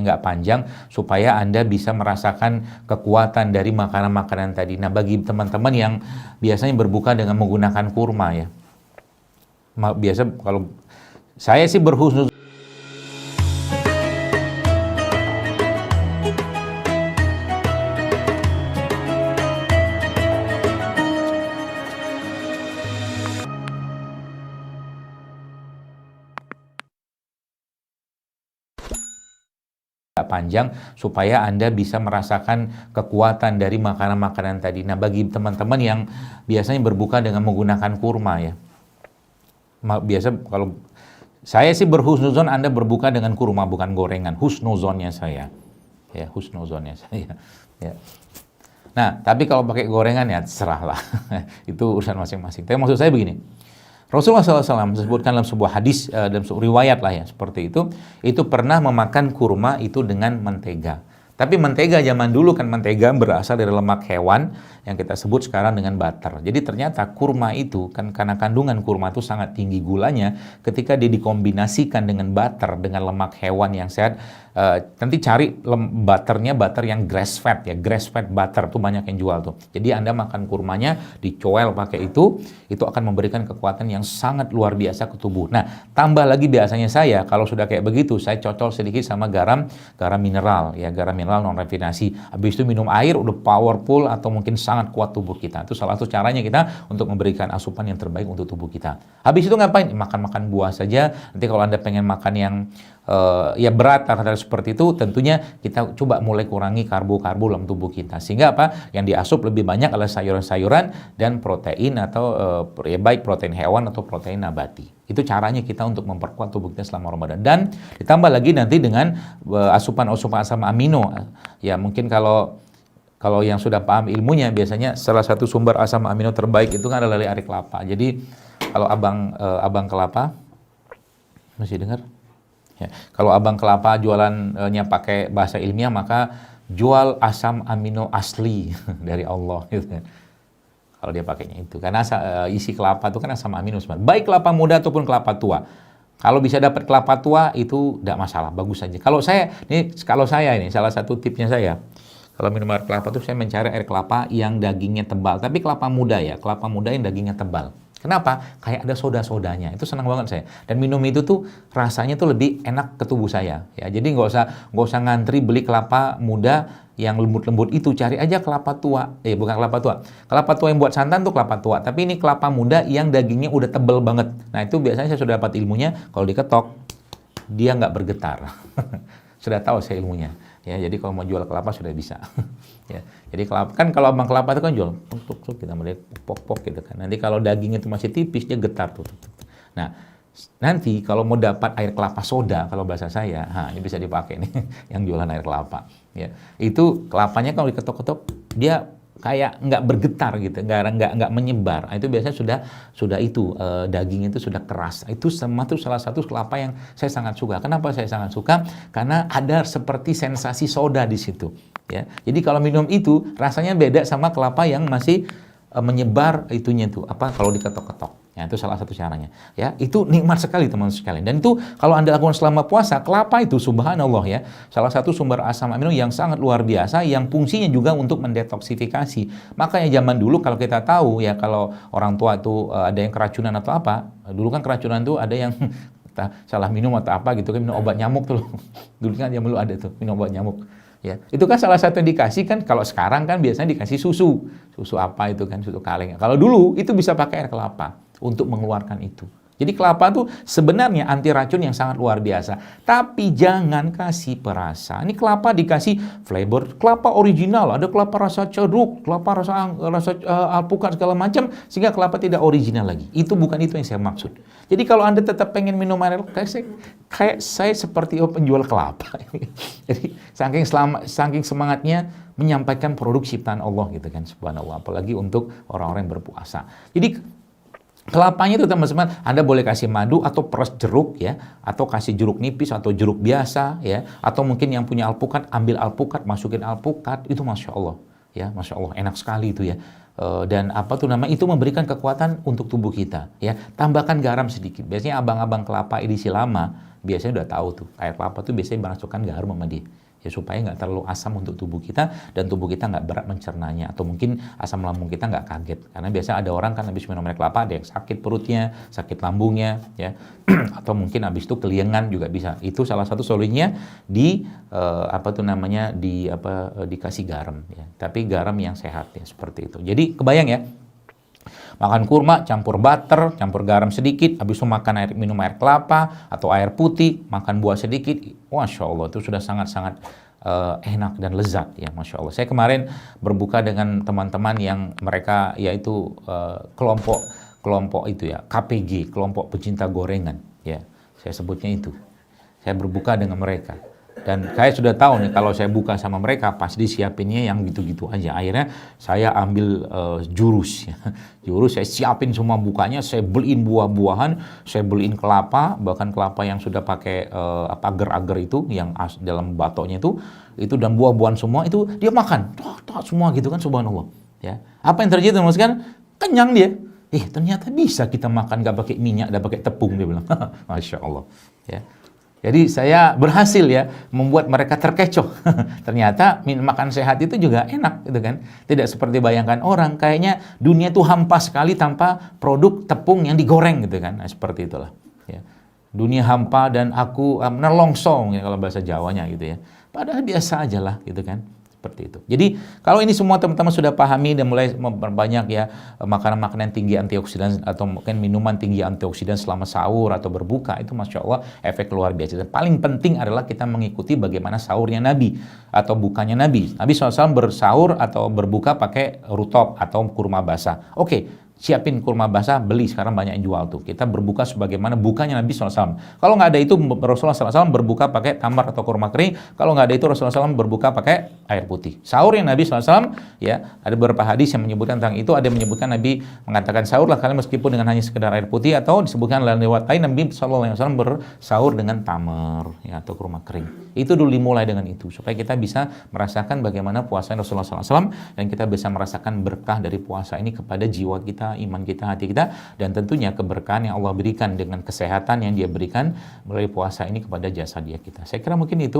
nggak panjang supaya Anda bisa merasakan kekuatan dari makanan-makanan tadi. Nah, bagi teman-teman yang biasanya berbuka dengan menggunakan kurma ya. Biasa kalau saya sih berhusnuzon panjang supaya Anda bisa merasakan kekuatan dari makanan-makanan tadi. Nah, bagi teman-teman yang biasanya berbuka dengan menggunakan kurma ya. Biasa kalau saya sih berhusnuzon Anda berbuka dengan kurma bukan gorengan. Husnuzonnya saya. Ya, husnuzonnya saya. Ya. Nah, tapi kalau pakai gorengan ya serahlah. Itu urusan masing-masing. Tapi maksud saya begini. Rasulullah SAW disebutkan dalam sebuah hadis, dalam sebuah riwayat lah ya, seperti itu pernah memakan kurma itu dengan mentega. Tapi mentega zaman dulu kan mentega berasal dari lemak hewan yang kita sebut sekarang dengan butter. Jadi ternyata kurma itu kan karena kandungan kurma itu sangat tinggi gulanya, ketika dia dikombinasikan dengan butter, dengan lemak hewan yang sehat, nanti cari butter yang grass fat ya, grass fat butter tuh banyak yang jual tuh. Jadi Anda makan kurmanya dicoel pakai itu akan memberikan kekuatan yang sangat luar biasa ke tubuh. Nah, tambah lagi biasanya saya kalau sudah kayak begitu, saya cocol sedikit sama garam mineral ya, garam mineral non rafinasi. Habis itu minum air udah powerful atau mungkin sangat kuat tubuh kita. Itu salah satu caranya kita untuk memberikan asupan yang terbaik untuk tubuh kita. Habis itu ngapain? Makan buah saja. Nanti kalau Anda pengen makan yang ya berat atau seperti itu, tentunya kita coba mulai kurangi karbo-karbo dalam tubuh kita. Sehingga apa? Yang diasup lebih banyak adalah sayuran-sayuran dan protein atau ya baik protein hewan atau protein nabati. Itu caranya kita untuk memperkuat tubuh kita selama Ramadan. Dan ditambah lagi nanti dengan asupan-asupan asam amino. Ya mungkin kalau yang sudah paham ilmunya, biasanya salah satu sumber asam amino terbaik itu kan adalah dari ari kelapa. Jadi kalau abang kelapa masih dengar? Ya, kalau abang kelapa jualannya pakai bahasa ilmiah, maka jual asam amino asli dari Allah gitu kan. Kalau dia pakainya itu, karena isi kelapa itu kan asam amino sebenarnya. Baik kelapa muda ataupun kelapa tua. Kalau bisa dapat kelapa tua itu tidak masalah, bagus saja. Kalau saya ini salah satu tipsnya saya. Kalau minum air kelapa itu saya mencari air kelapa yang dagingnya tebal, tapi kelapa muda ya, kelapa muda yang dagingnya tebal. Kenapa? Kayak ada soda-sodanya. Itu senang banget saya. Dan minum itu tuh rasanya tuh lebih enak ke tubuh saya. Ya, jadi nggak usah ngantri beli kelapa muda yang lembut-lembut itu. Cari aja kelapa tua. Bukan kelapa tua. Kelapa tua yang buat santan tuh kelapa tua. Tapi ini kelapa muda yang dagingnya udah tebel banget. Nah itu biasanya saya sudah dapat ilmunya. Kalau diketok, dia nggak bergetar. Sudah tahu saya ilmunya. Ya, jadi kalau mau jual kelapa sudah bisa. Ya, jadi kan kalau abang kelapa itu kan jual tuk kita melihat pok gitu kan. Nanti kalau dagingnya itu masih tipis dia getar tuh. Nah, nanti kalau mau dapat air kelapa soda kalau bahasa saya, ini bisa dipakai nih yang jualan air kelapa. Ya, itu kelapanya kalau diketok-ketok dia kayak nggak bergetar gitu, nggak menyebar. Itu biasanya sudah itu daging itu sudah keras. Itu salah satu kelapa yang saya sangat suka. Kenapa saya sangat suka? Karena ada seperti sensasi soda di situ. Ya, jadi kalau minum itu rasanya beda sama kelapa yang masih menyebar itunya tuh kalau diketok-ketok. Ya, itu salah satu caranya. Ya, itu nikmat sekali teman-teman sekalian. Dan itu kalau Anda lakukan selama puasa, kelapa itu subhanallah ya, salah satu sumber asam amino yang sangat luar biasa yang fungsinya juga untuk mendetoksifikasi. Makanya zaman dulu kalau kita tahu ya, kalau orang tua itu ada yang keracunan atau apa, dulu kan keracunan itu ada yang salah minum atau apa gitu kan, minum obat nyamuk tuh. Dulu kan zaman dulu ada tuh minum obat nyamuk. Ya, itu kan salah satu indikasi kan. Kalau sekarang kan biasanya dikasih susu apa itu kan, susu kaleng. Kalau dulu itu bisa pakai air kelapa untuk mengeluarkan itu. Jadi kelapa itu sebenarnya anti racun yang sangat luar biasa. Tapi jangan kasih perasa. Ini kelapa dikasih flavor kelapa original, ada kelapa rasa jeruk, kelapa rasa alpukat segala macam, sehingga kelapa tidak original lagi. Itu bukan itu yang saya maksud. Jadi kalau Anda tetap pengen minum air kayak saya seperti penjual kelapa. Jadi saking semangatnya menyampaikan produk ciptaan Allah gitu kan, subhanallah, apalagi untuk orang-orang yang berpuasa. Jadi kelapanya itu teman-teman, Anda boleh kasih madu atau peres jeruk ya, atau kasih jeruk nipis atau jeruk biasa ya, atau mungkin yang punya alpukat, ambil alpukat, masukin alpukat, itu Masya Allah ya, Masya Allah, enak sekali itu ya. Dan itu memberikan kekuatan untuk tubuh kita ya. Tambahkan garam sedikit. Biasanya abang-abang kelapa edisi lama biasanya udah tahu tuh, air kelapa tuh biasanya masukkan garam sama dia. Ya supaya nggak terlalu asam untuk tubuh kita dan tubuh kita nggak berat mencernanya, atau mungkin asam lambung kita nggak kaget. Karena biasa ada orang kan habis minum air kelapa ada yang sakit perutnya, sakit lambungnya, ya, atau mungkin habis itu keliengan juga bisa. Itu salah satu solusinya dikasih garam, ya. Tapi garam yang sehat ya seperti itu. Jadi kebayang ya. Makan kurma, campur butter, campur garam sedikit, habis itu minum air kelapa atau air putih, makan buah sedikit, Masya Allah, itu sudah sangat-sangat enak dan lezat ya, Masya Allah. Saya kemarin berbuka dengan teman-teman yang mereka yaitu kelompok itu ya, KPG, kelompok pecinta gorengan ya, saya sebutnya itu. Saya berbuka dengan mereka. Dan saya sudah tahu nih kalau saya buka sama mereka pasti siapinnya yang gitu-gitu aja. Akhirnya saya ambil jurus ya. Jurus saya siapin semua bukanya, saya beliin buah-buahan, saya beliin kelapa, bahkan kelapa yang sudah pakai agar-agar itu yang dalam batoknya itu dan buah-buahan semua itu dia makan. Semua gitu kan, subhanallah ya. Apa yang terjadi teman-teman sekalian? Kenyang dia. Ternyata bisa kita makan gak pakai minyak, gak pakai tepung, dia bilang. Masya Allah ya. Jadi saya berhasil ya membuat mereka terkecoh. Ternyata makan sehat itu juga enak gitu kan. Tidak seperti bayangkan orang, kayaknya dunia itu hampa sekali tanpa produk tepung yang digoreng gitu kan. Nah, seperti itulah ya. Dunia hampa dan aku nelongsong ya kalau bahasa Jawanya gitu ya. Padahal biasa aja lah gitu kan. Seperti itu. Jadi kalau ini semua teman-teman sudah pahami dan mulai memperbanyak ya makanan-makanan tinggi antioksidan atau mungkin minuman tinggi antioksidan selama sahur atau berbuka, itu Masya Allah efek luar biasa. Dan paling penting adalah kita mengikuti bagaimana sahurnya Nabi atau bukanya Nabi. Nabi SAW bersahur atau berbuka pakai rutop atau kurma basah. Oke. Siapin kurma basah, beli, sekarang banyak yang jual tuh. Kita berbuka sebagaimana bukanya Nabi SAW. Kalau nggak ada itu, Rasulullah SAW berbuka pakai tamar atau kurma kering. Kalau nggak ada itu, Rasulullah SAW berbuka pakai air putih. Sahur yang Nabi SAW, ya, ada beberapa hadis yang menyebutkan tentang itu. Ada yang menyebutkan Nabi mengatakan sahurlah kalian meskipun dengan hanya sekedar air putih, atau disebutkan dalam riwayat lain Nabi SAW bersahur dengan tamar, ya, atau kurma kering. Itu dulu dimulai dengan itu, supaya kita bisa merasakan bagaimana puasa Rasulullah SAW dan kita bisa merasakan berkah dari puasa ini kepada jiwa kita, iman kita, hati kita, dan tentunya keberkahan yang Allah berikan dengan kesehatan yang Dia berikan melalui puasa ini kepada jasad kita. Saya kira mungkin itu.